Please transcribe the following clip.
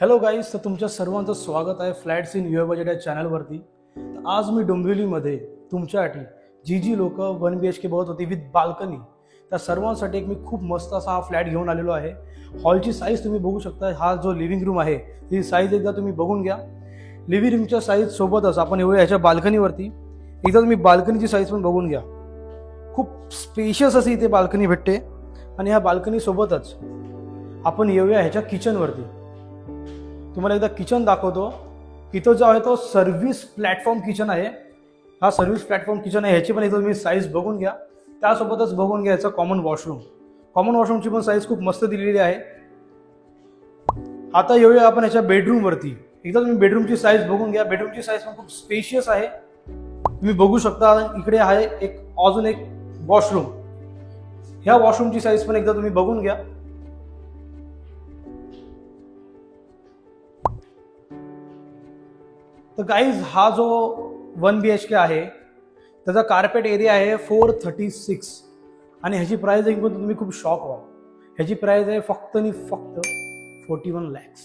Hello guys, तर तुमच्या सर्वांचं स्वागत आहे फ्लॅट्स इन युअर बजेट या चॅनलवरती। तर आज मी डोंबिवलीमध्ये तुमच्यासाठी जी लोक 1 BHK बघत होती विथ बाल्कनी, त्या सर्वांसाठी एक मी खूप मस्त असा हा फ्लॅट घेऊन आलेलो आहे। हॉलची साईज तुम्ही बघू शकता। हा जो लिव्हिंग रूम आहे ती साईज एकदा तुम्ही बघून घ्या। लिव्हिंग रूमच्या साईज सोबतच आपण येऊया ह्याच्या बाल्कनीवरती। एकदा तुम्ही बाल्कनीची साईज पण बघून घ्या। खूप स्पेशियस अशी इथे बाल्कनी भेटते आणि ह्या बाल्कनी सोबतच आपण येऊया ह्याच्या किचनवरती। तुम्हाला एकदा किचन दाखवतो। इथं जो आहे तो सर्व्हिस प्लॅटफॉर्म किचन आहे। हा सर्व्हिस प्लॅटफॉर्म किचन आहे। ह्याची पण इथं तुम्ही साईज बघून घ्या। त्यासोबतच बघून घ्या याचा कॉमन वॉशरूम। कॉमन वॉशरूमची पण साईज खूप मस्त दिलेली आहे। आता येऊया आपण याच्या बेडरूमवरती। एकदा तुम्ही बेडरूमची साईज बघून घ्या। बेडरूमची साईज पण खूप स्पेशियस आहे। तुम्ही बघू शकता इकडे आहे अजून एक वॉशरूम। ह्या वॉशरूमची साईज पण एकदा तुम्ही बघून घ्या। तर गाईज, हा जो 1 BHK आहे त्याचा कार्पेट एरिया आहे 436 आणि ह्याची प्राइस ऐकून तुम्ही खूप शॉक व्हाल। ह्याची प्राइस आहे फक्त आणि फक्त 41 lakhs।